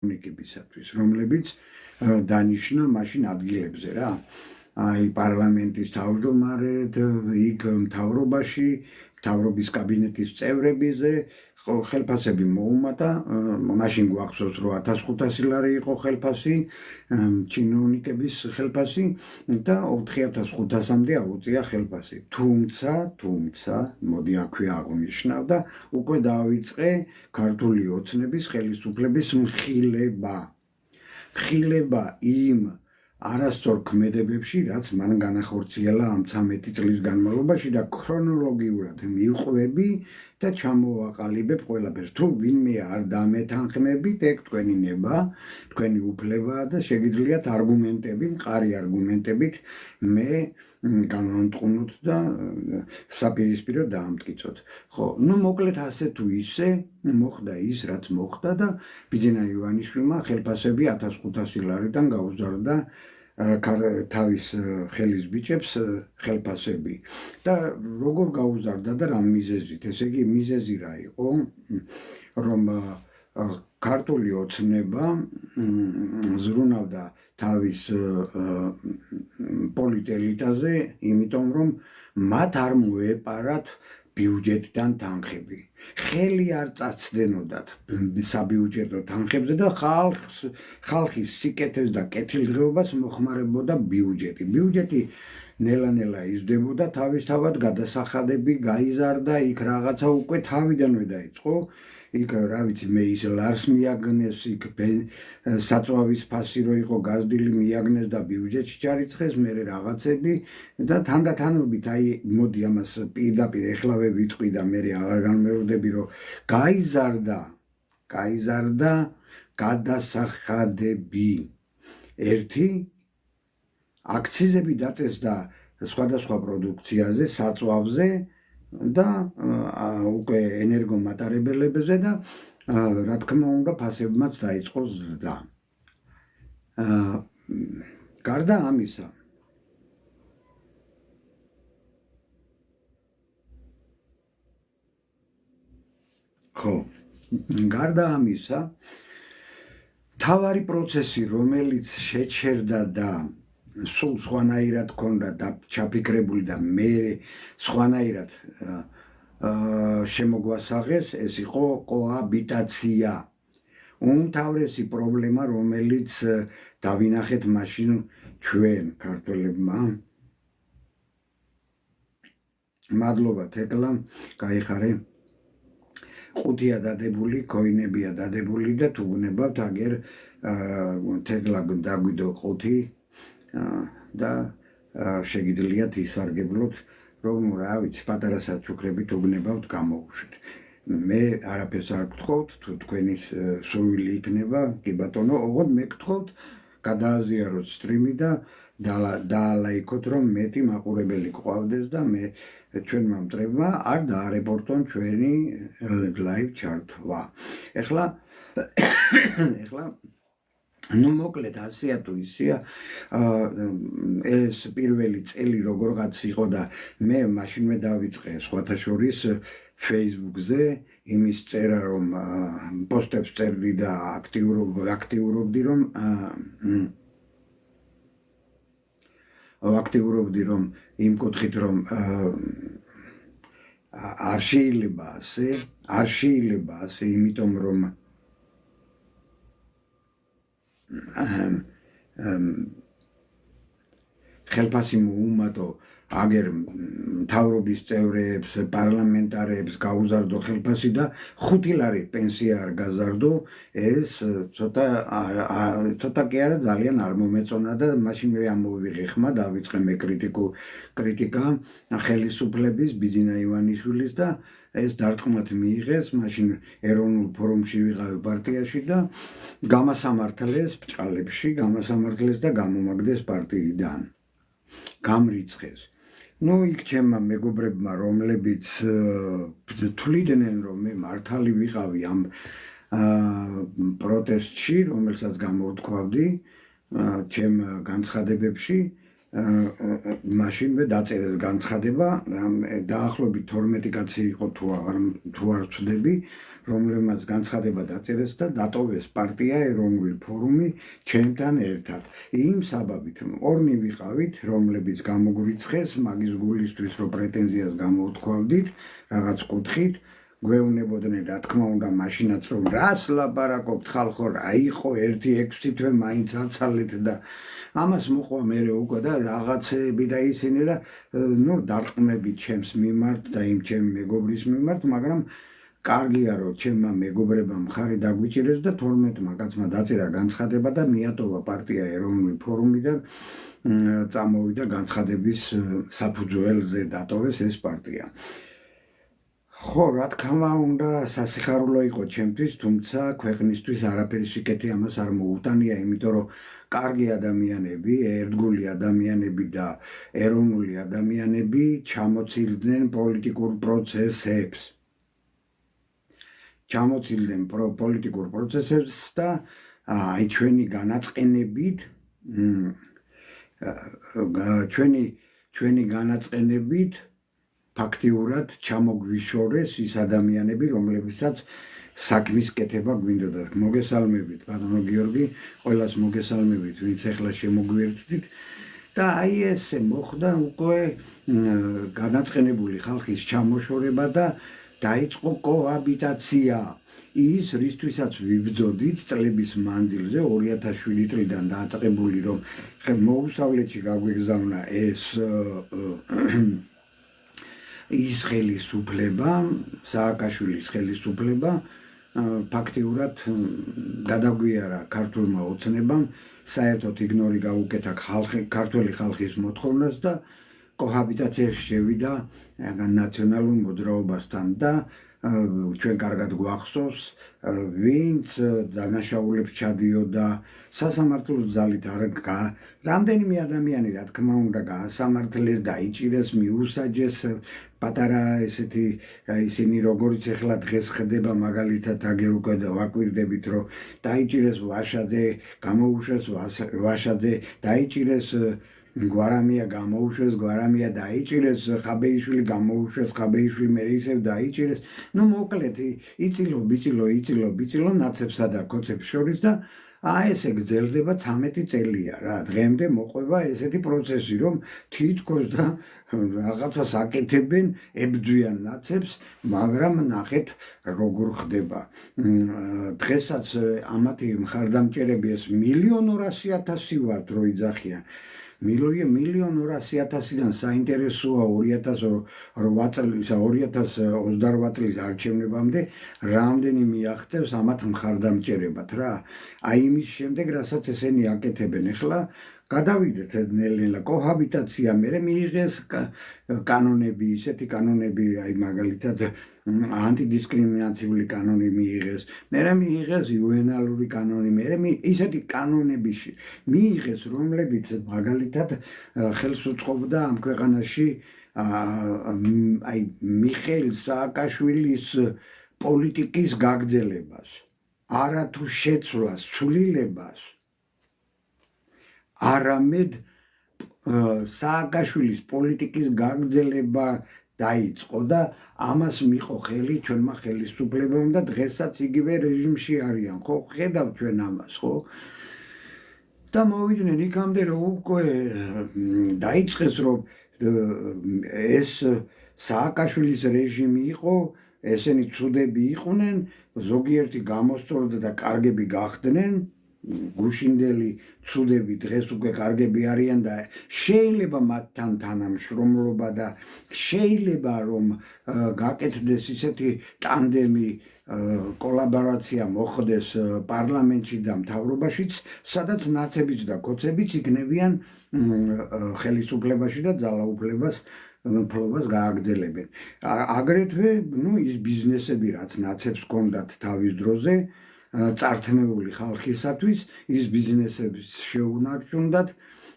ნიკებისათვის, რომლებიც დანიშნა მაშინ ადგილებზე რა. აი პარლამენტის თავმჯდომარედ, იქ მთავრობაში, მთავრობის კაბინეტის წევრებზე ხელფასები მოუმატა, მაშინ გვახსოვს რომ 1500 ლარი იყო ხელფასი, ჩინოვნიკების ხელფასი და 4500-მდე აუწია ხელფასი. თუმცა, მოდი აქვე აღვნიშნავ და უკვე დავიწყე ქართული ოცნების ხელისუფლების მხილება იმ არასწორ ქმედებებში, რაც მან განახორციელა ამ 13 წლის განმავლობაში და ქრონოლოგიურად მივყვები და ჩამოვაყალიბებ ყველაფერს. თუ ვინმე არ დამეთანხმებით, ეგ თქვენი ნება, თქვენი უფლებაა და შეგიძლიათ არგუმენტები, მყარი არგუმენტებით მე განვამტყუნოთ და საპირისპირო დაამტკიცოთ. ხო, მოკლედ ასე თუ ისე მოხდა ის, რაც მოხდა და ბიძინა ივანიშვილმა ხელფასები 1500 ლარიდან გაუზარდა თავის ხელის ბიჭებს ხელფასები და როგორ გაუზარდა და რა მიზეზით, ესე იგი მიზეზი რა იყო, რომ ქართული ოცნება ზრუნავდა თავის პოლიტელიტაზე, იმიტომ რომ მათ არ მოეპარათ ბიუჯეტიდან თანხები. ხელი არ წაცდენოდათ საბიუჯეტო თანხებზე და ხალხის სიკეთეს და კეთილდღეობას მოხმარებოდა ბიუჯეტი. ბიუჯეტი ნელა-ნელა იზრდებოდა, თავისთავად გადასახადები გაიზარდა, იქ რაღაცა უკვე თავიდანვე დაიწყო. იქ რა ვიცი მე ის ლარს მიაგნეს, იქ საწვავის ფასი რო იყო გაზრდილი მიაგნეს და ბიუჯეტში ჩარიცხეს, მე რაღაცები და თანდათანობით აი მოდი ამას პირდაპირ ეხლავე ვიტყვი და მე აღარ განმეორდები რომ გაიზარდა გადასახადები. ერთი აქციზები დაწესდა სხვადასხვა პროდუქციაზე, საწვავზე და უკვე ენერგომატარებელებზე და რა თქმა უნდა ფასებმაც დაიწყო ზრდა. გარდა ამისა თავარი პროცესი, რომელიც შეჩერდა და სულ სხვანაირად ქონდა და ჩაფიქრებული და მე სხვანაირად შემოგვასაღეს, ეს იყო კოაბიტაცია. უმთავრესი პრობლემა, რომელიც დავინახეთ მაშინ ჩვენ ქართველებმა. მადლობა თეკლა, გაიხარე. ყუთია დადებული, ქოინებია დადებული და თუ გნებავთ აგერ თეკლა დაგვიდო ყუთი და შეგიძლიათ ისარგებლოთ, რომ რა ვიცი, პატარა საჩუქრებით უგნებავთ გამოუშვით. მე არაფერს არ გთხოვთ, თუ თქვენის სურვილი იქნება, კი ბატონო, ოღონდ მე გთხოვთ გადააზიაროთ სტრიმი და დაალაიქოთ, რომ მეტი მაყურებელი გყავდეს და მე ჩვენმა მტრებმა არ დაარეპორტონ ჩვენი ლაივ ჩართვა. ეხლა მოკლედ ასეა თუ ისეა, ეს პირველი წელი როგორღაც იყო და მე მაშინვე დავიწყე სხვათა შორის Facebook-ზე იმის წერა, რომ პოსტებს წერდი და აქტიურობდი, რომ იმ კუთხით, რომ არ შეიძლება ასე, იმიტომ რომ ხელფასი მოუმატო აგერ მთავრობის წევრებს, პარლამენტარებს გაუზარდო ხელფასი და 5 ლარი პენსია არ გაზარდო, ეს ცოტა კი არა ძალიან არ მომეწონა და მაშინვე ამოვიღე ხმა, დავიწყე მე კრიტიკა ხელისუფლების, ბიძინა ივანიშვილის და ეს დარტყმად მიიღეს, მაშინ ეროვნულ ფორუმში ვიყავი პარტიაში და გამასამართლეს ბჭყალებში, გამასამართლეს და გამომაგდეს პარტიიდან. გამრიცხეს. იქ ჩემმა მეგობრებმა, რომლებიც თვლიდნენ, რომ მე მართალი ვიყავი ამ პროტესტში, რომელსაც გამოვთქვავდი ჩემ განცხადებებში, მაშინვე დაწერეს განცხადება, დაახლოებით 12 კაცი იყო თუ არ ვცდები, რომლებმაც განცხადება დაწერეს და დატოვეს პარტია ეროვნული ფორუმი ჩემთან ერთად. იმ საბაბით ორნი ვიყავით, რომლებიც გამოგვირიცხეს მაგის გულისთვის, რომ პრეტენზიას გამოვთქვავდით რაღაც კუთხით, გვეუბნებოდნენ რა თქმა უნდა მაშინაც რომ რას ლაპარაკობთ ხალხო, რა იყო 1-6 თვე მაინც აცალეთ და ამას მოყვა მე უკვე და რაღაცები და ისინი და ნუ დარტყმებით ჩემს მიმართ და იმ ჩემ მეგობრის მიმართ, მაგრამ კარგია რომ ჩემმა მეგობრებმა მხარი დაგვიჭირეს და 12-მა კაცმა დაწერა განცხადება და მიატოვა პარტია ეროვნული ფორუმიდან წამოვიდა განცხადების საფუძველზე დატოვეს ეს პარტია. ხო, რა თქმა უნდა, სასიხარულო იყო ჩემთვის, თუმცა ქვეყნისთვის არაფერი სიკეთე ამას არ მოუტანია, იმიტომ რომ კარგი ადამიანები, ერთგული ადამიანები და ეროვნული ადამიანები ჩამოცილდნენ პოლიტიკურ პროცესებს. ჩამოცილდნენ პოლიტიკურ პროცესებს და აი ჩვენი განაწყენებით ჩვენი განაწყენებით ფაქტიურად ჩამოგვიშორეს ის ადამიანები, რომლებსაც საქმის კეთება გვინდოდათ. მოგესალმებით, ბატონო გიორგი, ყველას მოგესალმებით, ვინც ახლა შემოგვიერთდით და აი ესე მოხდა უკვე განაწყენებული ხალხის ჩამოშორება და დაიწყო კოაბიტაცია. ის რისთვისაც ვიბრძოდით წლების მანძილზე 2007 წლიდან დაწყებული, რომ მოუსავლეთში გაგვიგზავნა ის ხელისუფლება, სააკაშვილის ხელისუფლება, ფაქტიურად გადაგვიარა ქართულმა ოცნებამ, საერთოდ იგნორი გაუკეთა ქართველი ხალხის მოთხოვნას და კოაბიტაციაში შევიდა ნაციონალურ მოძრაობასთან და ჩვენ კარგად გვახსოვს, ვინც დანაშაულებს ჩადიოდა სასამართლოს ძალით რამდენიმე ადამიანი რა თქმა უნდა გაასამართლეს, დაიჭირეს, მიუსაჯეს, პატარა ესეთი ისინი როგორც ახლა დღეს ხდება მაგალითად აგერ უკვე ვაკვირდებით, რომ დაიჭირეს ვაშაძე, გამოუშვეს ვაშაძე, დაიჭირეს გვარამია, გამოუშვეს გვარამია, დაიჭირეს ხაბეიშვილი, გამოუშვეს ხაბეიშვილი, მე ისევ დაიჭირეს. ნუ მოკლედ იწილო ბიჭილო ნაცებსა და ქოცებს შორის და ესე გრძელდება 13 წელია რა. დღემდე მოყვება ესეთი პროცესი, რომ თითქოს და რაღაცას აკეთებენ, ებდვიან ნაცებს, მაგრამ ნახეთ როგორ ხდება. დღესაც ამათი მხარდამჭერები ეს 1,200,000 ვართ რო იძახიან. 1,200,000-დან საინტერესოა 2028 წლის არჩევნებამდე რამდენი მიაღწევს ამათ მხარდამჭერებად რა. აი იმის შემდეგ, რასაც ესენი აკეთებენ ახლა, გადავიდეთ ნელ-ნელა კოაბიტაცია, მერე მიიღეს კანონები, ისეთი კანონები, აი მაგალითად ანტიდისკრიმინაციული კანონი მიიღეს, მერე მიიღეს იუვენალური კანონი, მერე ისეთი კანონები მიიღეს, რომლებიც მაგალითად ხელს უწყობდა ამ ქვეყანაში აი მიხეილ სააკაშვილის პოლიტიკის გაგრძელებას, არათუ შეცვლას, ცვლილებას, არამედ სააკაშვილის პოლიტიკის გაგრძელება დაიწყო და ამას მიყო ხელი ჩვენმა ხელისუფლებამ და დღესაც იგივე რეჟიმში არიან, ხო? ხედავთ ჩვენ ამას, ხო? და მოვიდნენ იქამდე, რომ უკვე დაიწყეს, რომ ეს სააკაშვილის რეჟიმი იყო, ესენი ცუდები იყვნენ, ზოგიერთი გამოსწორდა და კარგები გახდნენ, გუშინდელი ცუდები დღეს უკვე კარგები არიან და შეიძლება მათთან თანამშრომლობა და შეიძლება რომ გაკეთდეს ისეთი ტანდემი, კოლაბორაცია მოხდეს პარლამენტში და მთავრობაშიც, სადაც ნაცებიც და ქოცებიც იქნებიან ხელისუფლებაში და ძალაუფლებას გააგრძელებენ. აგრეთვე ის ბიზნესები, რაც ნაცებს ჰქონდათ თავის დროზე, წართმეული ხალხისათვის, ის ბიზნესებს შეუნარჩუნდათ,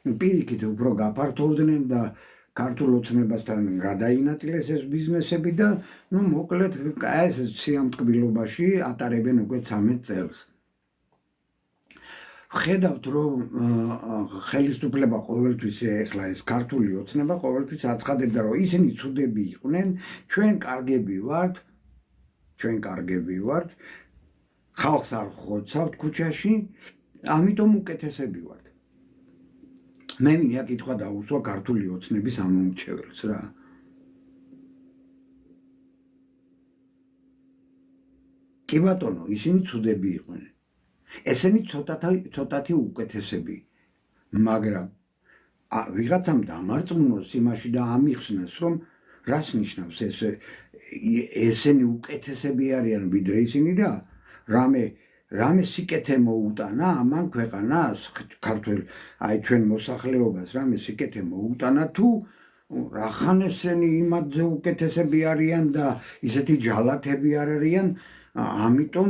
პირიქით უფრო გაფართოვდნენ და ქართულ ოცნებასთან გადაინაწილეს ეს ბიზნესები და მოკლედ ეს სიამტკბილობაში ატარებენ უკვე 13 წელს. ხედავთ, რომ ხელისუფლება ყოველთვის ახლა ეს ქართული ოცნება ყოველთვის აცხადებდა, რომ ისინი ცუდები იყვნენ, ჩვენ კარგები ვართ, ჩვენ კარგები ვართ, ხალხს არ ხოცავთ ქუჩაში, ამიტომ უკეთესები ვართ. მე მინდა კითხვა დაუსვა ქართული ოცნების ამომრჩეველს რა. კი ბატონო, ისინი ცუდები იყვნენ. ესენი ცოტათი უკეთესები, მაგრამ ვიღაცამ დამარწმუნოს იმაში და ამიხსნას, რომ რას ნიშნავს ესენი უკეთესები არიან ვიდრე ისინი და რამე სიკეთე მოუტანა ამან ქვეყანას, ქართულ ჩვენ მოსახლეობას რამე სიკეთე მოუტანა თუ რახან ესენი იმადზე უკეთესები არიან და ისეთი ჯალათები არ არიან, ამიტომ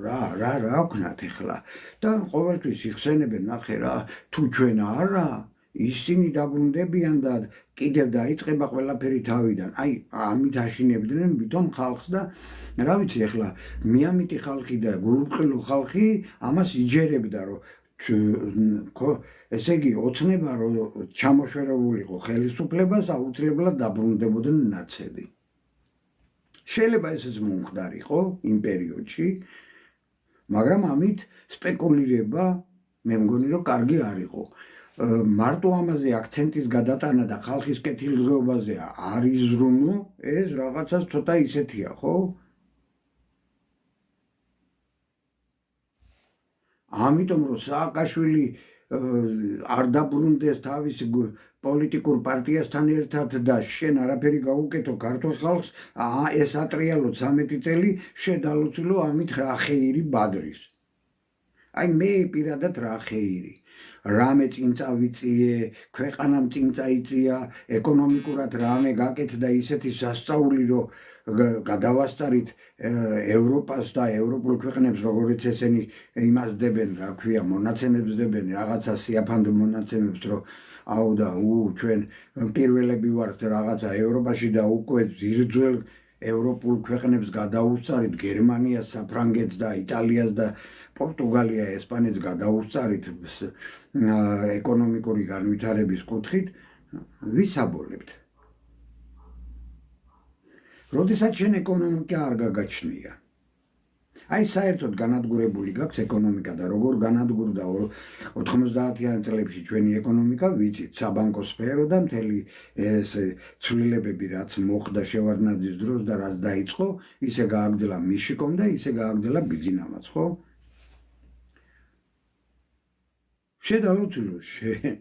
რა ვქნათ ახლა და ყოველთვის იხსენებენ ნახე რა თუ ჩვენ არა ისინი დაბრუნდებიან და კიდევ დაიწყება ყველაფერი თავიდან. აი ამით აშინებდნენ ვითომ ხალხს და რა ვიცი ახლა მიამიტი ხალხი და გულუბრყილო ხალხი ამას იჯერებდა რომ ესე იგი ოცნება რომ ჩამოშორებულიყო ხელისუფლებას აუცილებლად დაბრუნდებოდნენ ნაცები. შეიძლება ესეც მომხდარიყო იმ პერიოდში, მაგრამ ამით სპეკულირება მე მგონი რომ კარგი არ იყო. მარტო ამაზე აქცენტის გადატანა და ხალხის კეთილდღეობაზე არ იზრუნო, ეს რაღაცას ცოტა ისეთია, ხო? ამიტომ რომ სააკაშვილი არ დაბრუნდეს თავის პოლიტიკურ პარტიასთან ერთად და შენ არაფერი გაუკეთო ქართულ ხალხს, ეს ატრიალო 13 წელი შედალოცილო ამით რა ხეირი ბადრის. აი მე პირადად რა ხეირი. რამე წინ წავიწიე, ქვეყანამ წინ წაიწია, ეკონომიკურად რამე გაკეთდა ისეთი სასწაული, რომ გადავასწარით ევროპას და ევროპულ ქვეყნებს, როგორც ესენი იმას დებენ, რა ქვია, მონაცემებს დებენ, რაღაცა სიაფანდო მონაცემებს, რომ აუ და ჩვენ პირველები ვართ რაღაცა ევროპაში და უკვე ძირძველ ევროპულ ქვეყნებს გადაუსწარით, გერმანიას, საფრანგეთს და იტალიას და პორტუგალია, ესპანეთს გადაუსწარით ეკონომიკური განვითარების კუთხით, ვისაბოლებთ. როდესაც შენ ეკონომიკა არ გაგაჩნია. აი საერთოდ განადგურებული გაქვს ეკონომიკა და როგორ განადგურდა 90-იან წლებში ჩვენი ეკონომიკა, ვიცით, საბანკო სფერო და მთელი ეს ცვლილებები, რაც მოხდა შევარდნაძის დროს და რაც დაიწყო, ისე გააგრძელა მიშიკომ და ისე გააგრძელა ბიძინამაც, ხო? შედალოცილო შენ.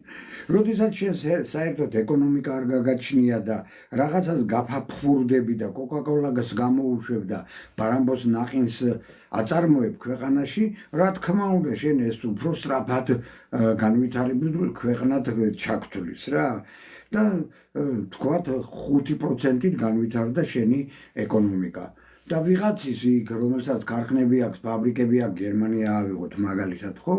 როდესაც შენ საერთოდ ეკონომიკა არ გაგაჩნია და რაღაცას გაფაფხურდები და კოკაკოლას გამოუშვებ და ბარამბოს ნაყინს აწარმოებ ქვეყანაში, რა თქმა უნდა შენ ეს უფრო სწრაფად განვითარებულ ქვეყნად ჩაგთვლის რა. და თქვათ 5%-ით განვითარდა შენი ეკონომიკა. და ვიღაცის იქ, რომელსაც ქარხნები აქვს, ფაბრიკები აქვს, გერმანია ავიღოთ მაგალითად, ხო?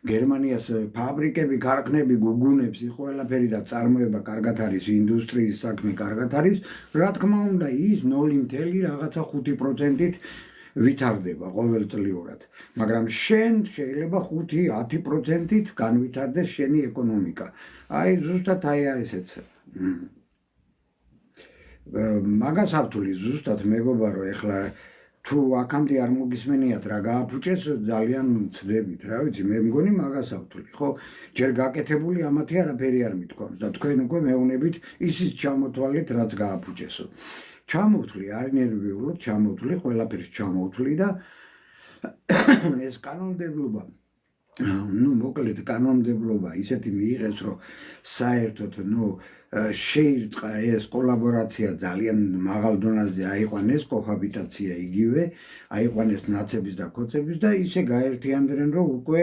გერმანიას ფაბრიკები, ქარხნები, გუგუნებს, ყველაფერი და წარმოება კარგად არის, ინდუსტრიის საქმე კარგად არის, რა თქმა უნდა, ის 0 რაღაცა 5%-ით ვითარდება ყოველწლიურად. მაგრამ შენ შეიძლება 5-10%-ით განვითარდეს შენი ეკონომიკა. აი ზუსტად აი ესეც. მაგას ავთვლი ზუსტად მეგობარო, ეხლა თუ აქამდე არ მოგისმენიათ რა გააფუჭეს, ძალიან ცდებით, რა ვიცი, მე მგონი მაგას ავთვლი, ხო? ჯერ გაკეთებული ამათი არაფერი არ მithქვამს და თქვენ უკვე მეუნებით ისიც ჩამოთვალეთ, რაც გააფუჭესო. ჩამოვთვლი, არ ნერვიულობ, ჩამოვთვლი, ყველაფერს ჩამოვთვლი და ეს კანონმდებლობა, მოკლედ კანონმდებლობა ისეთი მიიღეს, რომ საერთოდ, შეირწყა ეს კოლაბორაცია ძალიან მაღალ დონეზე, აიყვანეს კოჰაბიტაცია იგივე, აიყვანეს ნაცების და ქოცების და ისე გაერთიანდნენ, რომ უკვე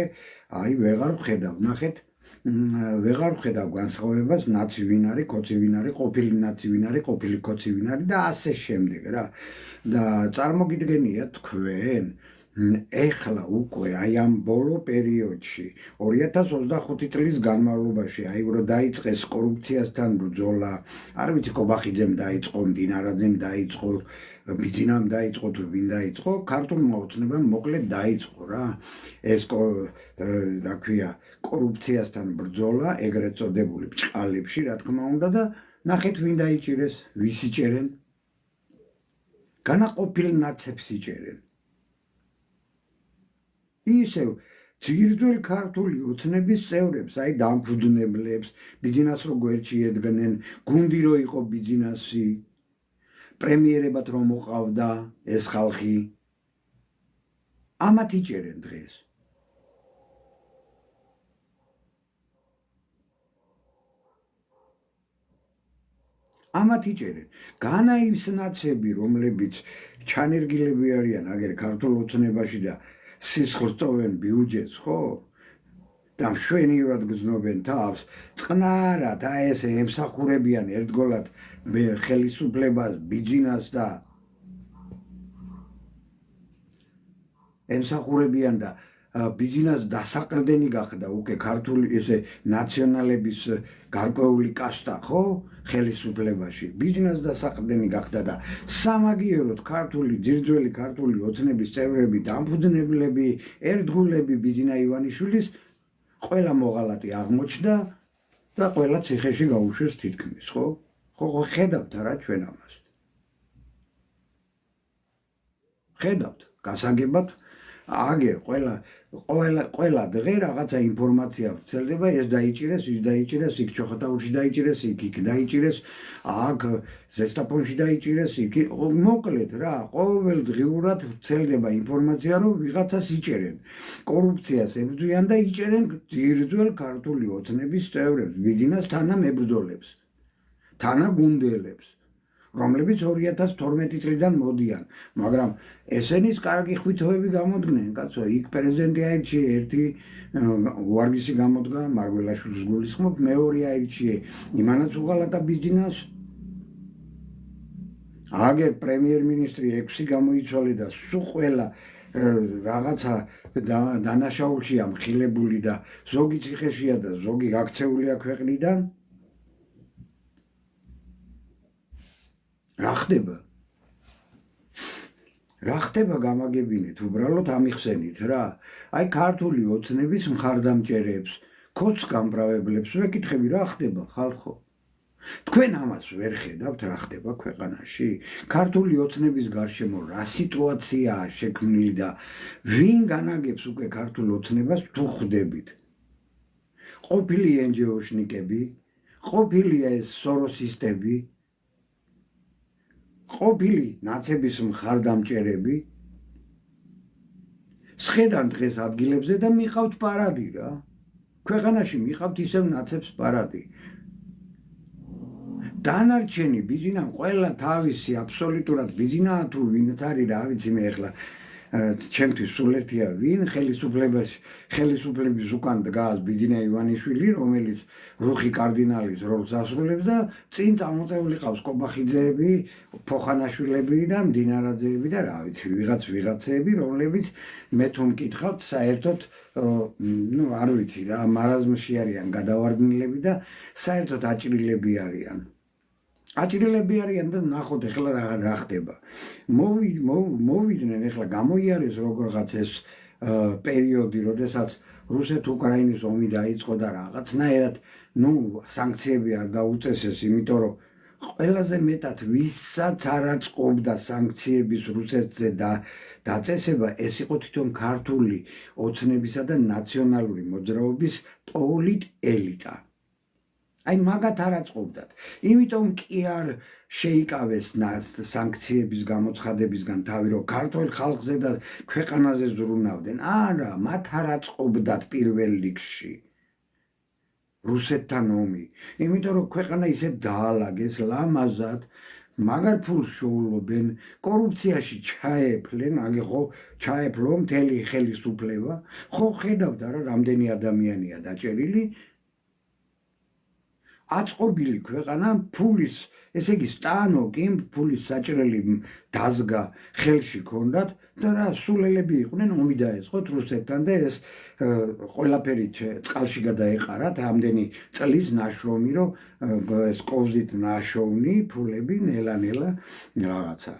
აი ვეღარ ვხედავ, ნახეთ, ვეღარ ვხედავ განსხვავებას, ნაცი ვინ არის, ქოცი ვინ არის, ყოფილი ნაცი ვინ არის, ყოფილი ქოცი ვინ არის და ასე შემდეგ რა. და წარმოგიდგენია თქვენ ეხლა უკვე აი ამ ბოლო პერიოდში 2025 წლის განმავლობაში აი რომ დაიწყეს კორუფციასთან ბრძოლა, არ ვიცი კობახიძემ დაიწყო, მდინარაძემ დაიწყო, ბიძინამ დაიწყო თუ ვინ დაიწყო, ქართულმა ოცნებამ მოკლედ დაიწყო რა. ეს რა ქვია კორუფციასთან ბრძოლა, ეგრეთ წოდებული ბჭყალებში, რა თქმა უნდა და ნახეთ ვინ დაიჭირეს, ვისი ჭერენ. განაყოფილ ნაცებს იჭერენ. ისევ ძირდველ ქართული ოცნების წევრებს, აი დამფუძნებლებს, ბიძინას რო გვერდში ედგნენ, გუნდი რო იყო ბიძინასი, პრემიერებად რომ მოყავდა ეს ხალხი, ამათ იჭერენ დღეს. ამათ იჭერენ. განა ის ნაცები, რომლებიც ჩანერგილები არიან აგერ ქართულ ოცნებაში და სისხლს ტოვენ ბიუჯეტს, ხო? და მშვენივრად გრძნობენ თავს, წყნარად აი ესე ემსახურებიან ერთგულად ხელისუფლებას, ბიძინას და ემსახურებიან და ბიძინას დასაყრდენი გახდა უკვე ქართული ესე ნაციონალების გარკვეული კასტა, ხო? ხელისუფლებაში ბიძინას დასაყრდენი გახდა და სამაგიეროდ ქართული ძირძველი ქართული ოცნების წევრები, დამფუძნებლები, ერთგულები ბიძინა ივანიშვილის ყველა მოღალატე აღმოჩნდა და ყველა ციხეში გაუშვეს თითქმის, ხო? ხო ხედავთ რა ჩვენ ამას. ხედავთ, გასაგებად აგერ ყველა დღე რაღაცა ინფორმაცია ვრცელდება, ეს დაიჭირეს, ის დაიჭირეს, იქ ჩოხატაურში დაიჭირეს, იქ დაიჭირეს, აქ ზესტაფონში დაიჭირეს, იქ მოკლედ რა, ყოველდღიურად ვრცელდება ინფორმაცია, რომ ვიღაცას იჭერენ. კორუფციას ებრძვიან და იჭერენ ძირძველ ქართული ოცნების წევრებს, ბიძინას თანამებრძოლებს, თანაგუნდელებს. რომლებიც 2012 წლიდან მოდიან, მაგრამ ესენის კარგი ხვითოები გამოდგნენ, კაცო, იქ პრეზიდენტი აირჩიე, ერთი ვარგისი გამოდგა, მარგველაშვილის გულისხმობ, მეორე აირჩიე იმანაც უღალატა ბიძინას. აგერ პრემიერ-მინისტრი 6 გამოიცვალე და სულ ყველა რაღაცა დანაშაულშია მხილებული და ზოგი ციხეშია და ზოგი გაქცეულია ქვეყნიდან. რა ხდება? რა ხდება გამაგებინეთ, უბრალოდ ამიხსენით რა. აი ქართული ოცნების მხარდამჭერებს, ქოცგამправებლებს ვეკითხები რა ხდება ხალხო? თქვენ ამას ვერ ხედავთ რა ხდება ქვეყანაში? ქართული ოცნების გარშემო რა სიტუაციაა შექმნილი და ვინ განაგებს უკვე ქართულ ოცნებას თუ ხვდებით? ყოფილი ენჯეოშნიკები, ყოფილია ეს სოროსისტები, ყოფილი ნაცების მხარდამჭერები სხედან დღეს ადგილებზე და მიყავთ პარადი რა. ქვეყანაში მიყავთ ისევ ნაცებს პარადი. დანარჩენი ბიძინამ ყველა თავისი აბსოლუტურად ბიძინაა თუ ვინც არის რა ვიცი მე ახლა ჩემთვის სულ ერთია ვინ ხელისუფლების უკან დგას ბიძინა ივანიშვილი, რომელიც რუხი კარდინალის როლს ასრულებს და წინ წამოწეული ყავს კობახიძეები, ფოხანაშვილები და მდინარაძეები და რა ვიცი ვიღაცეები, რომლებიც მე თუ მკითხავთ საერთოდ არ ვიცი რა მარაზმში არიან გადავარდნილები და საერთოდ აჭრილები არიან. აჭრილები არიან და ნახოთ ახლა რა ხდება. მოვიდნენ ახლა გამოიარეს როგორღაც ეს პერიოდი, როდესაც რუსეთ-უკრაინის ომი დაიწყო და რაღაცნაირად სანქციები არ დაუწესეს, იმიტომ რომ ყველაზე მეტად ვისაც არ აწყობდა სანქციების რუსეთზე დაწესება, ეს იყო თვითონ ქართული ოცნებისა და ნაციონალური მოძრაობის პოლიტ-ელიტა. აი მაგათ არ აწყობდათ. იმიტომ კი არ შეიკავეს სანქციების გამოცხადებისგან თავი, რომ ქართულ ხალხზე და ქვეყანაზე ზრუნავდნენ. არა, მათ არ აწყობდათ პირველ რიგში რუსეთთან ომი. იმიტომ რომ ქვეყანა ისე დაალაგეს ლამაზად, მაგარ ფულს შოულობენ, კორუფციაში ჩაეფლენ, ხო ჩაეფლო მთელი ხელისუფლება. ხო ხედავთ არა რამდენი ადამიანია დაჭერილი. აწყობილი ქვეყანა ფულის, ესე იგი სტანოკი ფულის საჭრელი დაზგა ხელში ქონდათ და რა სულელები იყვნენ, ომი დაეწყოთ რუსეთთან და ეს ყველაფერი წყალში გადაეყარათ ამდენი წლის ნაშრომი, რომ ეს კოვზით ნაშოვნი ფულები ნელა-ნელა რაღაცა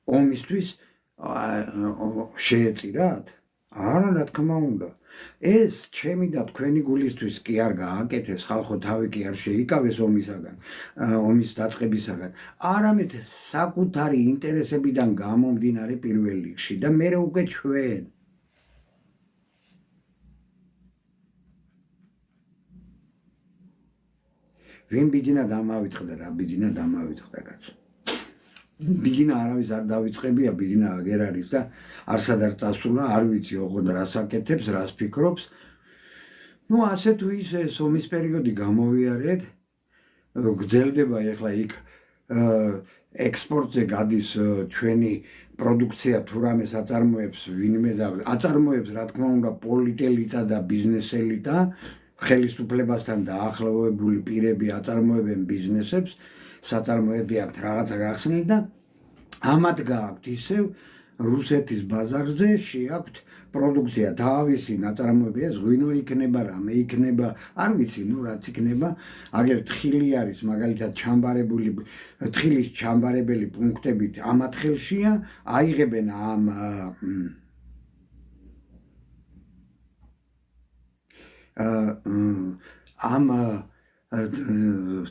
ომისთვის შეეწირათ. არა, რა თქმა უნდა. ეს ჩემი და თქვენი გულისთვის კი არ გააკეთეს, ხალხო თავი კი არ შეიკავეს ომის დაწყებისაგან, არამედ საკუთარი ინტერესებიდან გამომდინარე პირველ რიგში და მერე უკვე ჩვენ. ვინ ბიძინა დამავიწყდა რა, ბიძინა დამავიწყდა კაცო. ბიძინა არავის არ დავიწყებია, ბიძინა აგერ არის და არსად არ წასულა, არ ვიცი ოღონდ რას აკეთებს, რას ფიქრობს. ნუ ასე თუ ისე ომის პერიოდი გამოვიარეთ, გრძელდება ეხლა იქ ექსპორტზე გადის ჩვენი პროდუქცია თუ რამე აწარმოებს ვინმე და აწარმოებს რა თქმა უნდა პოლიტელიტა და ბიზნეს ელიტა, ხელისუფლებასთან დაახლოვებული პირები აწარმოებენ ბიზნესებს, საწარმოები აქვთ რაღაცა გახსნილი და ამათ გააქვთ ისევ რუსეთის ბაზარზე შეაქვთ პროდუქცია თავისი ნაწარმოები, ეს ღვინო იქნება, რამე იქნება, არ ვიცი, ნუ რაც იქნება, აგერ თხილი არის მაგალითად ჩამბარებული, თხილის ჩამბარებელი პუნქტებით ამათ ხელშია, აიღებენ ამ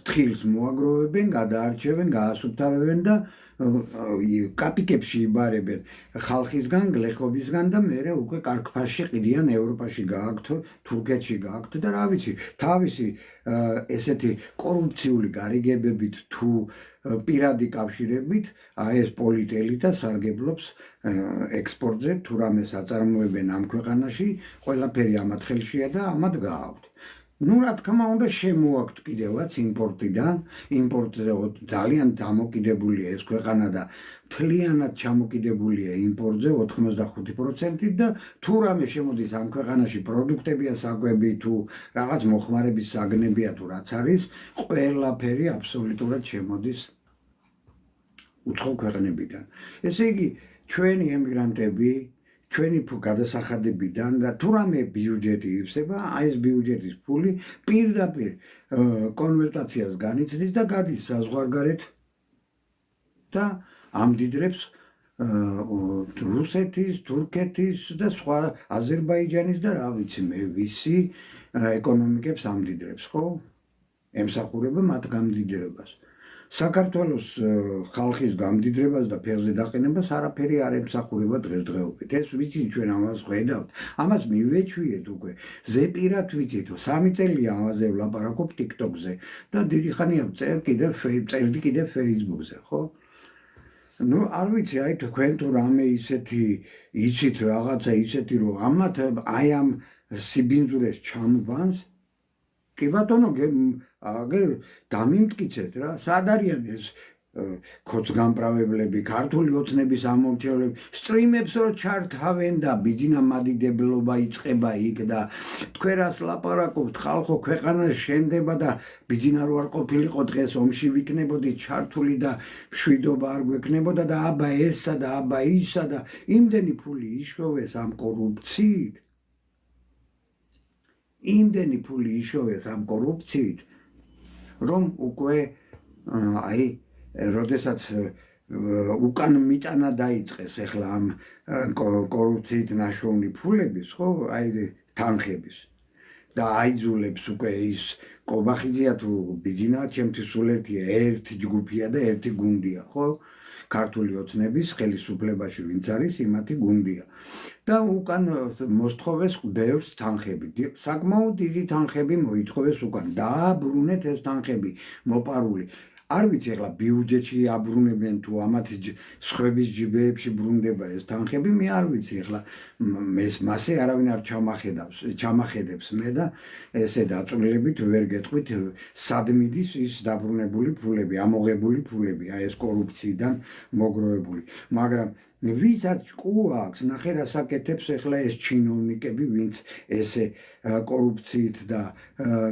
თხილს მოაგროვებენ, გადაარჩევენ, გაასუფთავებენ და კაპიკებში იბარებენ ხალხისგან, გლეხობისგან და მერე უკვე კარგფასში ყიდიან ევროპაში გააქვთ, თურქეთში გააქვთ და რა ვიცი, თავისი ესეთი კორუფციული გარიგებებით თუ პირადი კავშირებით, ეს პოლიტელიტა სარგებლობს ექსპორტზე, თუ რამეს აწარმოებენ ამ ქვეყანაში, ყველაფერი ამათ ხელშია და ამათ გააქვთ. ნუ რა თქმა უნდა შემოაქვთ კიდევაც იმპორტიდან, იმპორტზე ძალიან დამოკიდებულია ეს ქვეყანა და მთლიანად ჩამოკიდებულია იმპორტზე 85% და თუ რამე შემოდის ამ ქვეყანაში პროდუქტებია საკვები თუ რაღაც მოხმარების საგნებია თუ რაც არის, ყველაფერი აბსოლუტურად შემოდის უცხო ქვეყნებიდან. ესე იგი, ჩვენი ემიგრანტები ჩვენი გადასახადებიდან და თუ რამე ბიუჯეტი ივსება, ეს ბიუჯეტის ფული პირდაპირ კონვერტაციას განიცდის და გადის საზღვარგარეთ და ამდიდრებს რუსეთის, თურქეთის და სხვა აზერბაიჯანის და რა ვიცი მე ვისი ეკონომიკებს ამდიდრებს, ხო? ემსახურება მათ გამდიდრებას. საქართველოს ხალხის გამდიდრებას და ფერზე დაყენებას არაფერი არ ემსახურება დღესდღეობით. ეს ვიცი ჩვენ ამას ხედავთ, ამას მივეჩვიეთ უკვე. ზეპირად ვიცით, 3 წელია ამაზე ვლაპარაკობ TikTok-ზე და დიდი ხანია წერდი კიდევ Facebook-ზე, ხო? ნუ არ ვიცი, აი თქვენ თუ რამე ისეთი იცით რაღაცა ისეთი რომ ამათ აი ამ სიბინძურეს ჩამბანს კი ბატონო აგერ დამიმტკიცეთ რა, სად არიან ეს ქოცგამправებლები, ქართული ოცნების ამომრჩევლები, სტრიმებს რო ჩართავენ და ბიძინა მადიდებლობა იწყება იქ და თქვენ რას ლაპარაკობთ, ხალხო ქვეყანა შენდება და ბიძინა რო არ ყოფილიყო დღეს ომში ვიქნებოდი ჩართული და მშვიდობა არ გვექნებოდა და აბა ესა და აბა ისა და იმდენი ფული იშოვეს ამ კორუფციით. იმდენი ფული იშოვეს ამ კორუფციით, რომ უკვე აი როდესაც უკან მიტანა დაიწყეს ახლა ამ კორუფციით ნაშოვნი ფულების, ხო, აი თანხების და აიძულებს უკვე ის კობახიძეა თუ ბიძინა ჩემთვის სულ ერთია, ერთი ჯგუფია და ერთი გუნდია, ხო? ქართული ოცნების ხელისუფლებაში ვინც არის, იმათი გუნდია. და უკან მოსთხოვეს ბევრს თანხები. საკმაოდ დიდი თანხები მოითხოვეს უკან. დააბრუნეთ ეს თანხები მოპარული. არ ვიცი ახლა ბიუჯეტში აბრუნებენ თუ ამათი სხვების ჯიბეებში ბრუნდება ეს თანხები, მე არ ვიცი ახლა ეს მასე არავინ არ ჩამახედებს მე და ესე დაწვრილებით ვერ გეტყვით სად მიდის ის დაბრუნებული ფულები, ამოღებული ფულები, აი ეს კორუფციიდან მოგროვებული. მაგრამ ვისაც ჭკუა აქვს, ნახე რას აკეთებს ახლა ეს ჩინოვნიკები, ვინც ესე კორუფციით და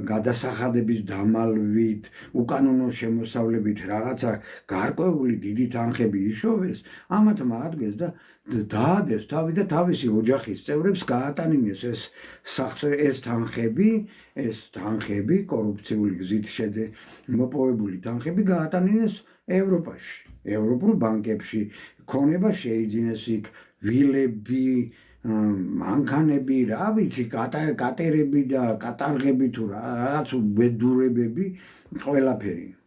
გადასახადების დამალვით, უკანონო შემოსავლებით რაღაცა გარკვეული დიდი თანხები იშოვეს, ამათმა ადგეს და დაადეს თავი და თავისი ოჯახის წევრებს გაატანინეს ეს თანხები, კორუფციული გზით მოპოვებული თანხები გაატანინეს ევროპაში, ევროპულ ბანკებში, ქონება შეიძინეს იქ ვილები, მანქანები, რა ვიცი, კატერები და კატარღები თუ რაღაც ბედურებები, ყველაფერი.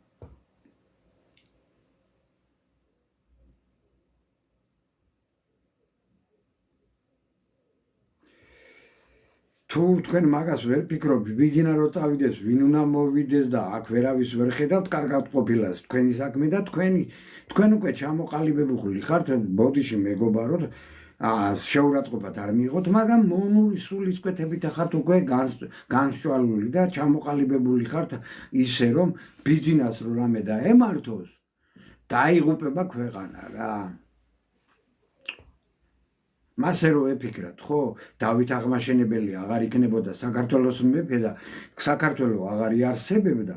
თუ თქვენ მაგას ვერ ფიქრობთ, ბიძინა რო წავიდეს, ვინ უნდა მოვიდეს და აქ ვერავის ვერ ხედავთ, კარგად ყოფილა თქვენი საქმე და თქვენ უკვე ჩამოყალიბებული ხართ ბოდიში მეგობაროთ, შეურაცხყოფად არ მიიღოთ, მაგრამ მონური სულისკვეთებით ხართ უკვე განსწვალული და ჩამოყალიბებული ხართ ისე რომ ბიძინას რო რამე დაემართოს, დაიღუპება ქვეყანა რა. მასე რო ეფიქრათ, ხო, დავით აღმაშენებელი აღარ იქნებოდა საქართველოს მეფე და საქართველო აღარ იარსებებდა.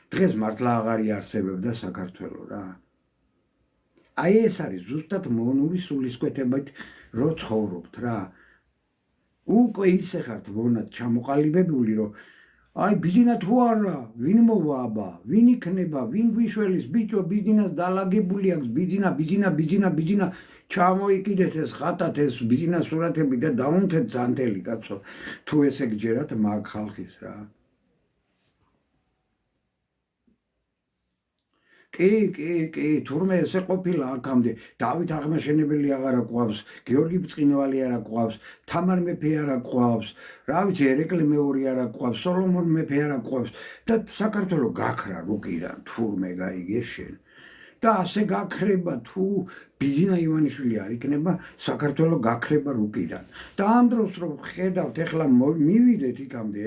დღეს მართლა აღარ იარსებებდა საქართველო რა. აი ეს არის ზუსტად მონური სულისკვეთებით რო ცხოვრობთ რა. უკვე ისე ხართ მონად ჩამოყალიბებული, რომ აი ბიძინა თუ არა, ვინ მოვა აბა, ვინ იქნება, ვინ გვიშველის ბიჭო, ბიძინას დალაგებული აქვს, ბიძინა ჩამოიკიდეთ ეს ხატათ ეს ბიძინას სურათები და დაუნთეთ ძანთელი კაცო, თუ ესე გჯერათ მაგ ხალხის რა. კი, თურმე ესე ყოფილა აქამდე, დავით აღმაშენებელი აღარა ყავს, გიორგი ბრწყინვალი არა ყავს, თამარ მეფე არა ყავს, რა ვიცი, ერეკლე მეორე არა ყავს, სოლომონ მეფე არა ყავს და საქართველო გაქრა რუკიდან, თურმე გაიგე შენ. და ასე გაქრება თუ ბიძინა ივანიშვილი არ იქნება, საქართველო გაქრება რუკიდან. და ამ დროს რომ ხედავთ, ეხლა მივიდეთ იქამდე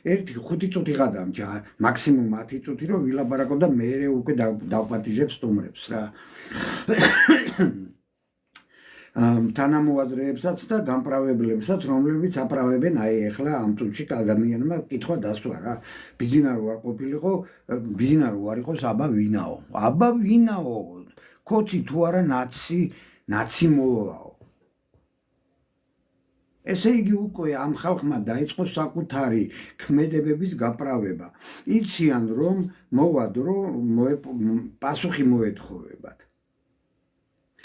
ერთი 5 წუთი გადამჭა, მაქსიმუმ 10 წუთი რომ ვილაპარაკო და მეერე უკვე დავპატიჟებ სტუმრებს რა. თანამოაზრეებსაც და გამправებლებსაც, რომლებიც აპრავებენ აი ეხლა ამ წუთში ადამიანმა კითხვა დასვა რა. ბიძინა რო არ ყოფილიყო, ბიძინა რო არ იყოს, აბა ვინაო, ქოცი თუ არა ნაცი მოვაო. ესე იგი უკვე ამ ხალხმა დაიწყო საკუთარი ქმედებების გაправება. იციან რომ მოვა დრო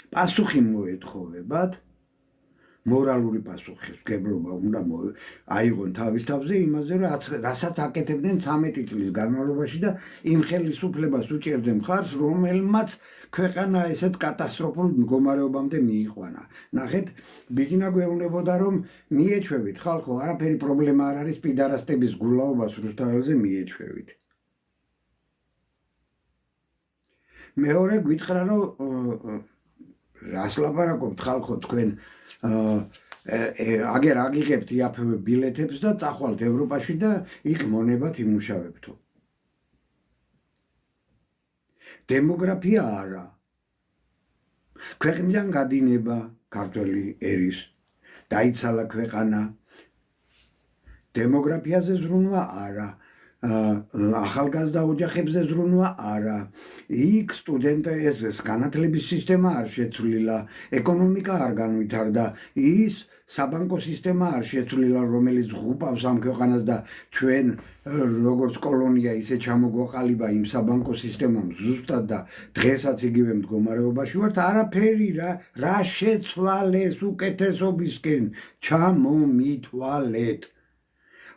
პასუხი მოეთხოვებათ, მორალური პასუხისმგებლობა უნდა აიღონ თავის თავზე იმაზე, რასაც აკეთებდნენ 13 წლის განმავლობაში და იმ ხელისუფლებას უჭერდნენ მხარს, რომელმაც ქვეყანა ესეთ კატასტროფულ მდგომარეობამდე მიიყვანა. ნახეთ, ბიძინა გვეუბნებოდა რომ მიეჩვევით ხალხო, არაფერი პრობლემა არ არის, პიდარასტების გულაობას რუსთაველზე მიეჩვევით. მეორე გითხრა რომ რას ლაპარაკობთ ხალხო, თქვენ აგერ აგიღებთ იაფებ ბილეთებს და წახვალთ ევროპაში და იქ მონებათ იმუშავებთო. დემოგრაფია არა. ქვეყნიდან გადინება ქართველი ერის, დაიცალა ქვეყანა. დემოგრაფიაზე ზრუნვა არა. ახალგაზრდა ოჯახებზე ზრუნვა არა. იქ ეს განათლების სისტემა არ შეცვლილა, ეკონომიკა არ განვითარდა, ის საბანკო სისტემა არ შეცვლილა, რომელიც ღუპავს ამ ქვეყანას და ჩვენ როგორც კოლონია ისე ჩამოგვაყალიბა იმ საბანკო სისტემამ ზუსტად და დღესაც იგივე მდგომარეობაში ვართ. არაფერი რა შეცვალეს უკეთესობისკენ, ჩამომითვალეთ.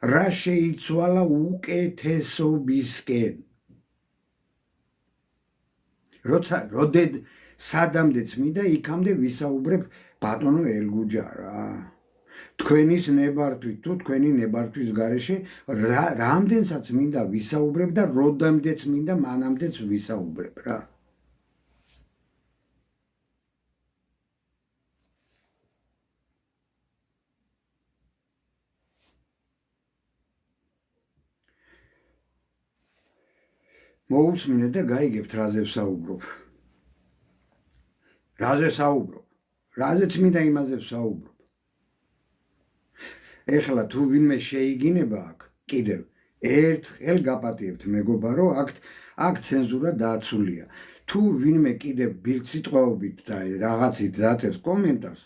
რა შეიცვალა უკეთესობისკენ. როცა სადამდეც მინდა იქამდე ვისაუბრებ ბატონო ელგუჯა რა. თქვენის ნებართვით თუ თქვენი ნებართვის გარეშე რამდენსაც მინდა ვისაუბრებ და როდამდეც მინდა მანამდეც ვისაუბრებ რა. მოусმინეთ და გაიგებთ რაზე ვსაუბრობ. რაზეც მინდა იმაზე ვსაუბრობ. ეხლა თუ ვინმე შეიგინება აქ, კიდევ ერთხელ გაპატიებთ მეგობარო, აქ ცენზურა დააცულია. თუ ვინმე კიდევ ბილწიტყვაობით და რაღაცით დაწერს კომენტარს,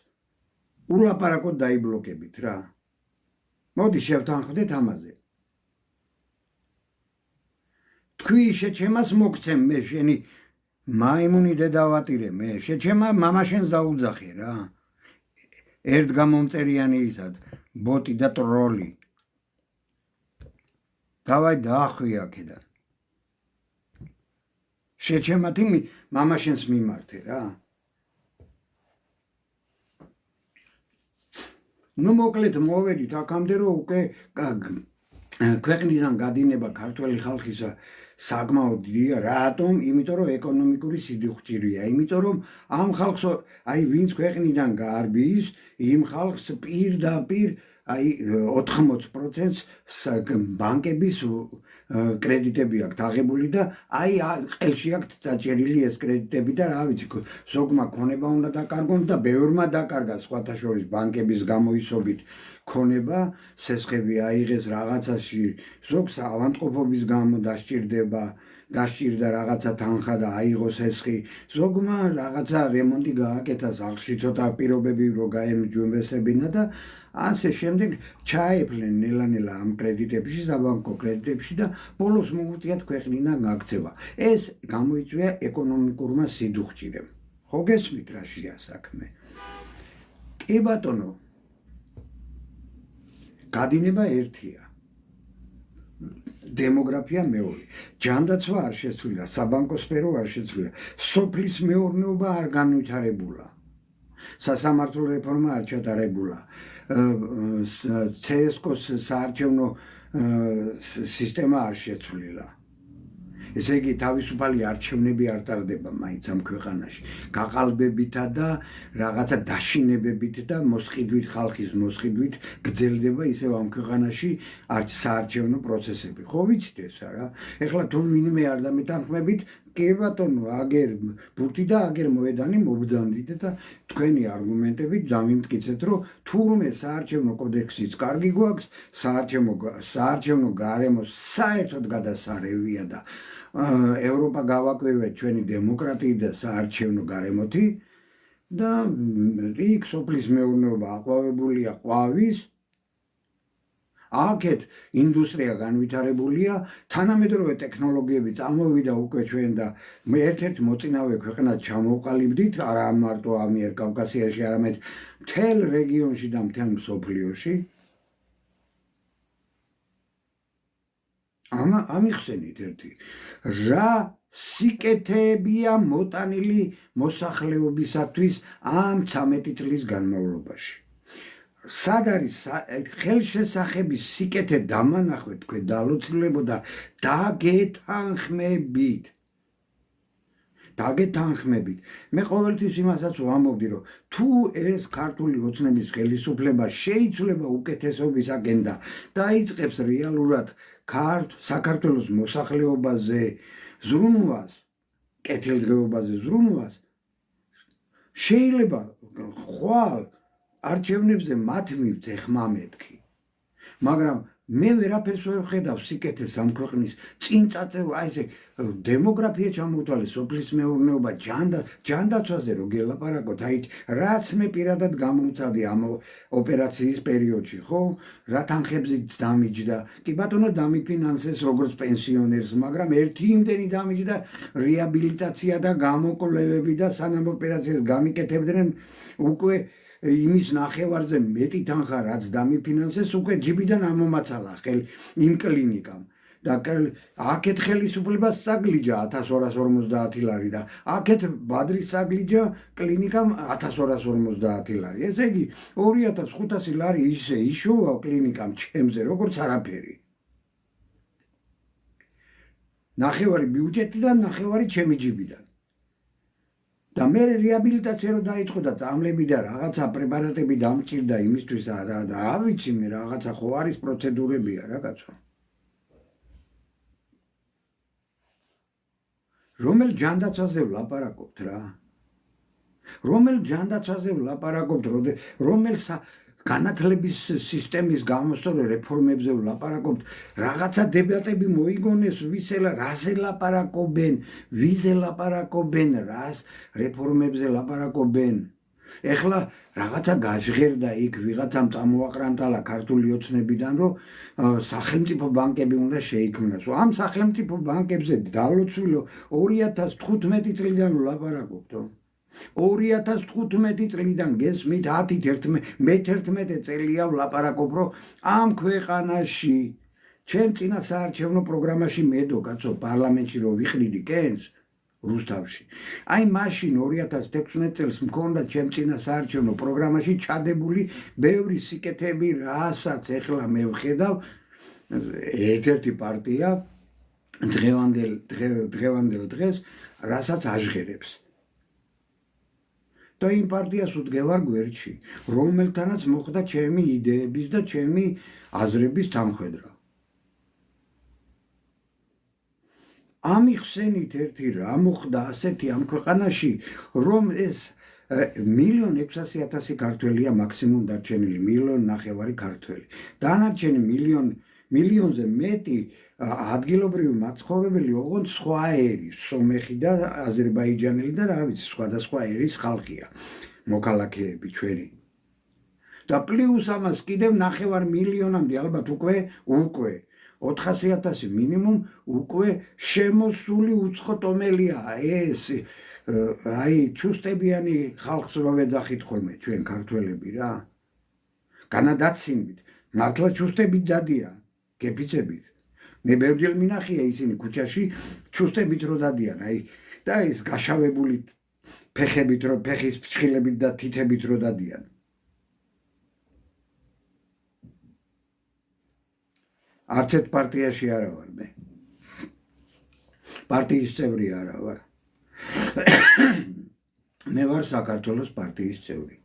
ულაპარაკოდ დაიბლოკებით რა. მოდი შევთანხმდეთ ამაზე. თქვი შეჩემას მოგცემ მე შენი მაიმუნი დედავატირე მე, შეჩემა მამაშენს დაუძახე რა. ერთგამომწერიანი ისად ბოტი და ტროლი დავაი დაახვია აქედან შეჩემათი მამაშენს მიმართე რა ნუ მოკლედ მოვედით აქამდე რომ უკვე ქვეყნიდან გადინება ქართველი ხალხისა საკმაოდ დიდია რატომ? იმიტომ რომ ეკონომიკური სიდუხჭირია იმიტომ რომ ამ ხალხს აი ვინც ქვეყნიდან გარბის იმ ხალხს პირდაპირ აი 80%-ს ბანკების კრედიტები აქვს აღებული და აი ყელში აქვს წაჭერილი ეს კრედიტები და რა ვიცი ზოგმა ქონება უნდა დაკარგონ და ბევრმა დაკარგა სხვათა შორის ბანკების გამოისობით ქონება სესხები აიღეს რაღაცაში ზოგს ავანტყოფობის გამო დასჭირდა რაღაცა თანხა და აიღო სესხი ზოგმა რაღაცა რემონტი გააკეთა სახლში ცოტა პირობები რო გაემჯვებესებინა და ასე შემდეგ ჩაეფლენ ნელა-ნელა ამ კრედიტებში, საბანკო კრედიტებში და ბოლოს მოუწიათ ქვეყნიდან გაქცევა. ეს გამოიწვია ეკონომიკურმა სიდუხჭირემ. ხო გესმით რაშია საქმე? კი ბატონო. გადინება ერთია. დემოგრაფია მეორე. ჯანდაცვა არ შეცვლილა, საბანკო სფერო არ შეცვლილა. სოფლის მეურნეობა არ განვითარებულა. სასამართლო რეფორმა არ ჩატარებულა. CSKO-ს საარჩევნო სისტემა არ შეცვლილა. ესე იგი თავისუფალი არჩევნები არ ტარდება მაინც ამ ქვეყანაში. გაყალბებითა და რაღაცა დაშინებებით და მოსყიდვით ხალხის მოსყიდვით გრძელდება ისევ ამ ქვეყანაში საარჩევნო პროცესები. ხო ვიცით ეს არა? ეხლა თუ ვინმე არ დამეთანხმებით კი ბატონო, აგერ ბურთი და აგერ მოედანი მობრძანდით და თქვენი არგუმენტებით დამიმტკიცეთ, რომ თურმე საარჩევნო კოდექსიც კარგი გვაქვს, საარჩევნო გარემო საერთოდ გადასარევია და ევროპა გავაკვირვეთ ჩვენი დემოკრატიით და საარჩევნო გარემოთი და იქ სოფლის მეურნეობა აყვავებულია ყვავის აქეთ ინდუსტრია განვითარებულია, თანამედროვე ტექნოლოგიები წამოვიდა უკვე ჩვენ და ერთ-ერთ მოწინავე ქვეყნად ჩამოვყალიბდით, არა მარტო ამიერკავკასიაში, არამედ მთელ რეგიონში და მთელ მსოფლიოში. ამიხსენით ერთი. რა სიკეთეებია მოტანილი მოსახლეობისათვის ამ 13 წლის განმავლობაში. სად არის ხელშესახების სიკეთე დამანახვე თქვენ დალოცულებოდა დაგეთანხმებით. მე ყოველთვის იმასაც ვამბობდი, რომ თუ ეს ქართული ოცნების ხელისუფლება შეიცვლება უკეთესობისაკენ და დაიწყებს რეალურად საქართველოს მოსახლეობაზე ზრუნვას, კეთილდღეობაზე ზრუნვას, შეიძლება ხვალ არჩევნებზე მათ მივწე ხმა მეთქი. მაგრამ მე ვერაფერს ვერ ვხედავ სიკეთეს ამ ქვეყნის წინ წაწევა, აი ესე დემოგრაფია ჩამოვთვალე, სოფლის მეურნეობა, ჯანდაცვაზე რო გელაპარაკოთ, აი რაც მე პირადად გამომწადი ამ ოპერაციის პერიოდში, ხო? რა თანხებზიც დამიჯდა. კი ბატონო დამიფინანსეს როგორც პენსიონერს, მაგრამ ერთი იმდენი დამიჯდა რეაბილიტაცია და გამოკვლევები და სანამ ოპერაციას გამიკეთებდნენ უკვე იმის ნახევარზე მეტი თანხა რაც დამიფინანსეს უკვე ჯიბიდან ამომაცალა იმ კლინიკამ და აქეთ ხელისუფლებას საგლიჯა 1250 ლარი და აქეთ ბადრის საგლიჯა კლინიკამ 1250 ლარი. ესე იგი 2500 ლარი ისე იშოვა კლინიკამ ჩემზე როგორც არაფერი. ნახევარი ბიუჯეტიდან, ნახევარი ჩემი ჯიბიდან. და მე რეაბილიტაცია რო დაიწყო და წამლები და რაღაცა პრეპარატები დამჭირდა იმისთვის და ავიცი მე რაღაცა ხო არის პროცედურებია რა კაცო. რომელ ჯანდაცვაზე ვლაპარაკობთ რა? რომელ ჯანდაცვაზე ვლაპარაკობთ, რომელ განათლების სისტემის გამოსწორებულ რეფორმებზე ვლაპარაკობთ, რაღაცა დებატები მოიგონეს, რაზე ლაპარაკობენ, ვიზე ლაპარაკობენ, რას რეფორმებზე ლაპარაკობენ. ეხლა რაღაცა გაჟღერდა იქ ვიღაცამ წამოაყრანტალა ქართული ოცნებიდან, რომ სახელმწიფო ბანკები უნდა შეიქმნას. ამ სახელმწიფო ბანკებზე დალოცვილო 2015 წლიდან ვლაპარაკობთ. 2015 წლიდან გესმით 10-11 წელია ვლაპარაკობ, რომ ამ ქვეყანაში ჩემ წინა საარჩევნო პროგრამაში მედო კაცო პარლამენტში რომ ვიხდიდი კენს რუსთავში. აი მაშინ 2016 წელს მქონდა ჩემ წინა საარჩევნო პროგრამაში ჩადებული ბევრი სიკეთები, რასაც ეხლა მე ვხედავ, ერთ-ერთი პარტია დღევანდელ დღეს რასაც აჟღერებს. და იმ პარტიას უდგევარ გვერდში, რომელთანაც მოხდა ჩემი იდეების და ჩემი აზრების თანხვედრა. ამიხსენით ერთი რა მოხდა ასეთი ამ ქვეყანაში, რომ ეს 1,600,000 ქართველია მაქსიმუმ დარჩენილი, 1,500,000 ქართველი. დანარჩენი მილიონზე მეტი ადგილობრივი მაცხოვრებელი, ოღონდ სხვა ერის, სომეხი და აზერბაიჯანელი და რა ვიცი, სხვადასხვა ერის ხალხია, მოქალაქეები ჩვენი. და პლუს ამას კიდევ 9 მილიონამდე ალბათ უკვე 400,000 მინიმუმ უკვე შემოსული უცხო ტომელია. ეს აი ჩუსტებიანი ხალხს რო ვეძახით ხოლმე ჩვენ ქართველები რა. განადაცინებით, მართლა ჩუსტებით დადიან, გეფიცებით. მე ბევრჯერ მინახია ისინი ქუჩაში ჩუსტებით რო დადიან, აი და ეს გაშავებული ფეხებით რო ფეხის ფრჩხილებით და თითებით რო დადიან. არც ერთ პარტიაში არა ვარ მე. პარტიის წევრი არა ვარ. მე ვარ საქართველოს პარტიის წევრი.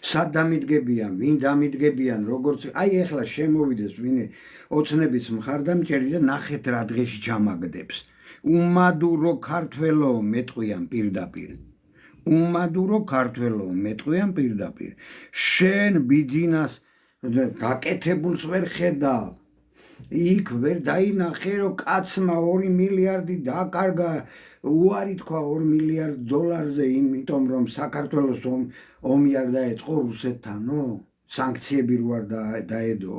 სად დამიდგებიან, ვინ დამიდგებიან, როგორც აი ეხლა შემოვიდეს ვინე ოცნების მხარდამჭერი და ნახეთ რა დღეში ჩამაგდებს. უმადურო ქართველო მეტყვიან პირდაპირ. უმადურო ქართველო მეტყვიან პირდაპირ. შენ ბიძინას გაკეთებულს ვერ ხედავ. იქ ვერ დაინახე რომ კაცმა 2 მილიარდი დაკარგა, უარი თქვა 2 მილიარდ დოლარზე, იმიტომ რომ საქართველოს ომი არ დაეწყო რუსეთთანო, სანქციები რო არ დაედო.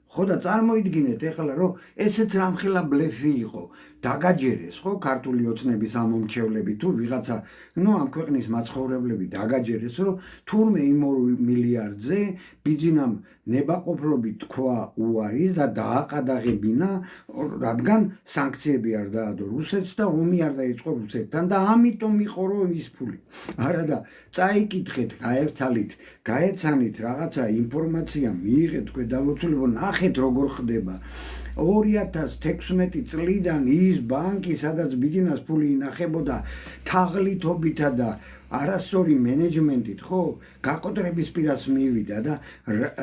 ხო და წარმოიდგინეთ ეხლა რომ ესეც რამხელა ბლეფი იყო, დაგაჯერეს ხო ქართული ოცნების ამომრჩევლები თუ ვიღაცა, ამ ქვეყნის მაცხოვრებლები დაგაჯერეს, რომ თურმე იმ 2 მილიარდზე ბიძინამ ნებაყოფლობით თქვა უარი და დააყადაღებინა, რადგან სანქციები არ დაადო რუსეთს და ომი არ დაიწყო რუსეთთან და ამიტომ იყო რომ ის ფული. არა და წაიკითხეთ, გაერთალით, გაეცანით რაღაცა ინფორმაცია მიიღეთ ქვედალოცულებო, ნახეთ როგორ ხდება. 2016 წლიდან ის ბანკი, სადაც ბიძინას ფული ინახებოდა თაღლითობითა და არასწორი მენეჯმენტით, ხო, გაკოტრების პირას მივიდა და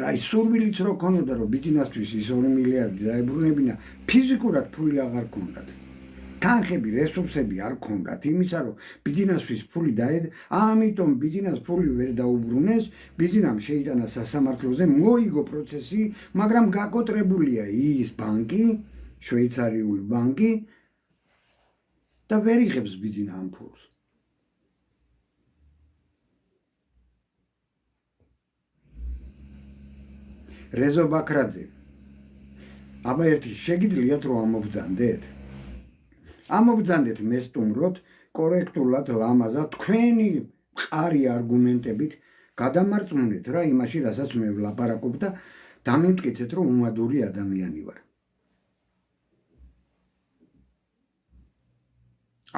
აი სურვილიც რო ქონოდა რომ ბიძინასთვის ის 2 მილიარდი დაებრუნებინა, ფიზიკურად ფული აღარ ქონდათ. თანხები, რესურსები არ ქონდათ იმისა, რომ ბიძინასთვის ფული ამიტომ ბიძინას ფული ვერ დაუბრუნეს, ბიძინამ შეიტანა სასამართლოზე, მოიგო პროცესი, მაგრამ გაკოტრებულია ის ბანკი, შვეიცარიული ბანკი და ვერ იღებს ბიძინა ამ ფულს. რეზო ბაქრაძე, აბა ერთი შეგიძლიათ რომ ამობძანდეთ? ამობძანდეთ მესტუმროთ, კორექტულად, ლამაზად, თქვენი მყარი არგუმენტებით გადამარწმუნეთ რა იმაში, რასაც მე ვლაპარაკობ და დამიმტკიცეთ, რომ უმადური ადამიანი ვარ.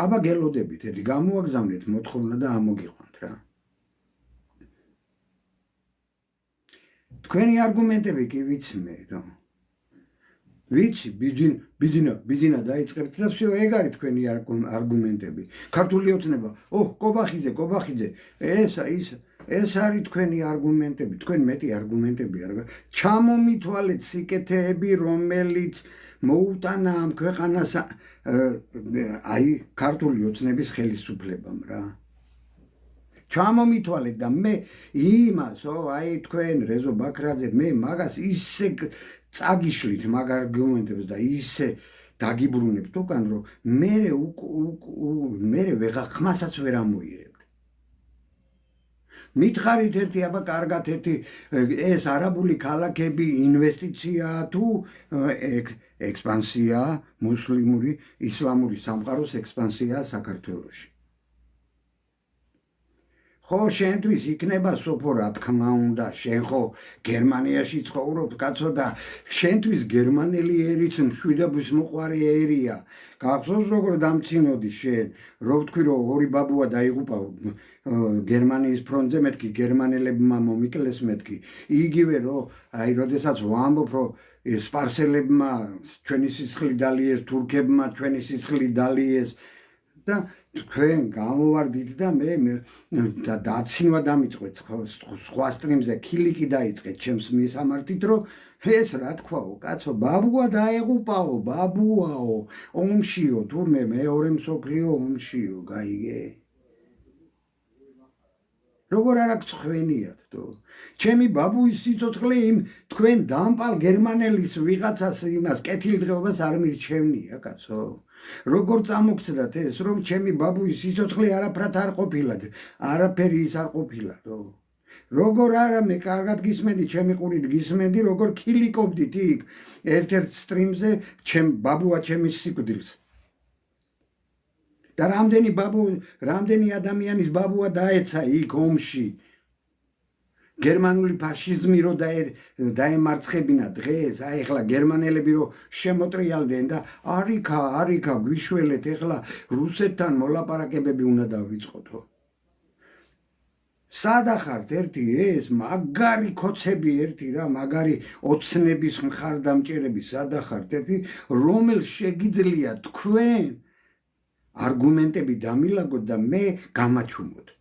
აბა გელოდებით, ერთი გამოაგზავნეთ მოთხოვნა და ამოგიყვანთ რა. თქვენი არგუმენტები კი ვიცი მე, ვიცი, ბიძინა დაიწყებთ და всё, ეგ არის თქვენი არგუმენტები. ქართული ოცნება, კობახიძე, ეს არის თქვენი არგუმენტები, თქვენ მეტი არგუმენტები არ გაქვს. ჩამომითვალეთ სიკეთეები, რომელიც მოუტანა ამ ქვეყანას აი ქართული ოცნების ხელისუფლებამ რა. ჩამომითვალეთ და მე იმას, აი თქვენ რეზო ბაქრაძე, მე მაგას ისე წაგიშლით მაგ არგუმენტებს და ისე დაგიბრუნებთ უკან, რომ მე ვეღარ ხმასაც ვერ ამოირებთ. მითხარით ერთი აბა კარგად ერთი ეს არაბული ქალაქები ინვესტიცია თუ ექსპანსია მუსლიმური ისლამური სამყაროს ექსპანსია საქართველოში ხო შენთვის იქნება სოფო რა თქმა უნდა შენ ხო გერმანიაში ცხოვრობ კაცო და შენთვის გერმანელი ერიც მშვიდობის მოყვარე ერია გახსოვს როგორ დამცინოდი შენ რო ვთქვი რომ ორი ბაბუა დაიღუპა გერმანიის ფრონტზე მეთქი გერმანელებმა მომიკლეს მეთქი იგივე რომ აი როდესაც ვამბობ რომ სპარსელებმა ჩვენი სისხლი დალიეს თურქებმა ჩვენი სისხლი დალიეს და თქვენ გამოვარდით და მე დაცინვა დამიწყეთ სხვა სტრიმზე ქილიკი დაიწყეთ ჩემს მისამართით რომ ეს რა თქვაო კაცო ბაბუა დაეღუპაო ბაბუაო ომშიო თურმე მეორე მსოფლიო ომშიო გაიგე როგორ არ აქვს ხვენიათ თუ ჩემი ბაბუის სიცოცხლე იმ თქვენ დამპალ გერმანელის ვიღაცას იმას კეთილდღეობას არ მირჩევნია კაცო როგორ წამოგცდათ ეს რომ ჩემი ბაბუის სიცოცხლე არაფრად არ ყოფილა არაფერი ის არ ყოფილა როგორ არა მე კარგად გისმენდი ჩემი ყურით გისმენდი როგორ ქილიკობდით იქ ერთ-ერთ სტრიმზე ჩემ ბაბუა ჩემის სიკვდილს და რამდენი ადამიანის ბაბუა დაეცა იქ ომში გერმანული ფაშიზმი რო დაემარცხებინა დღეს აი ეხლა გერმანელები რო შემოტრიალდნენ და არიქა გვიშველეთ ეხლა რუსეთთან მოლაპარაკებები უნდა დავიწყოთო სადახართ ერთი ეს მაგარი კოცები ერთი რა მაგარი ოცნების მხარდამჭერები სადახართ ერთი რომელ შეგიძლია თქვენ არგუმენტები დამილაგოთ და მე გამაჩუმოთ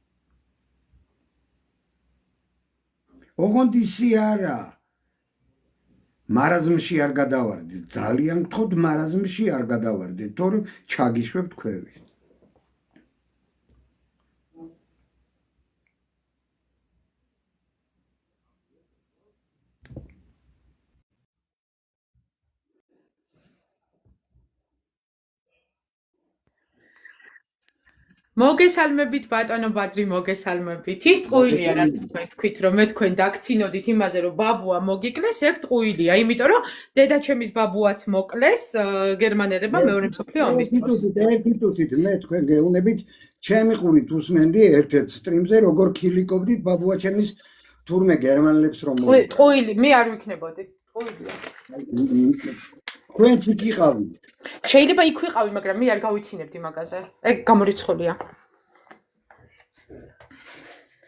ოღონდ ისი არა მარაზმში არ გადავარდეთ ძალიან გთხოვთ მარაზმში არ გადავარდეთ თორემ ჩაგიშვებთ ქვევით მოგესალმებით ბატონო ბადრი მოგესალმებით ის ტყუილია რაც თქვით რომ მე თქვენ დაგცინოდით იმაზე რომ ბაბუა მოგიკლეს ეგ ტყუილია იმიტომ რომ დედაჩემის ბაბუაც მოკლეს გერმანელებმა მეორე მსოფლიო ომის დროს თითით მე თქვენ გეუნებით ჩემი ყურით უსმენდი ერთ-ერთ სტრიმზე როგორ ქილიკობდით ბაბუა ჩემის თურმე გერმანელებს რომ ტყუილი მე არ ვიქნებოდი ტყუილია თქვენც იქ იყავით შეიძლება იქ ვიყავი მაგრამ მე არ გავიცინებდი მაგაზე ეგ გამორიცხულია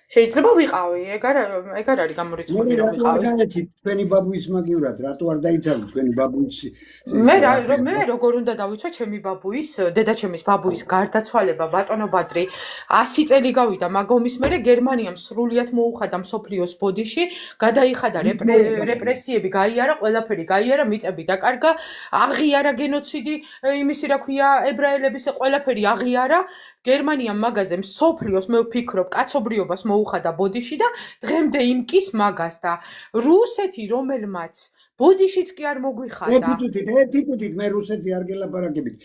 შეიძლება ვიყავი ეგ არ არის გამორიცხული რომ ვიყავი თქვენი ბაბუის მაგივრად რატო არ დაიცავთ თქვენი ბაბუის მე როგორ უნდა დავიცვა ჩემი ბაბუის დედაჩემის ბაბუის გარდაცვალება ბატონო ბადრი 100 წელი გავიდა მაგ ომის მერე გერმანიამ სრულიად მოუხადა მსოფლიოს ბოდიში გადაიხადა რეპრესიები გაიარა ყველაფერი გაიარა მიწები დაკარგა აღიარა გენოციდი იმისი რა ქვია ებრაელების ყველაფერი აღიარა გერმანიამ მაგაზე მსოფლიოს მე ვფიქრობ კაცობრიობას მოუხადა ბოდიში და დღემდე იმკის მაგას და რუსეთი რომელმაც ბოდიშიც კი არ მოგვიხადა თითით მე რუსეთი არ გელაპარაკებით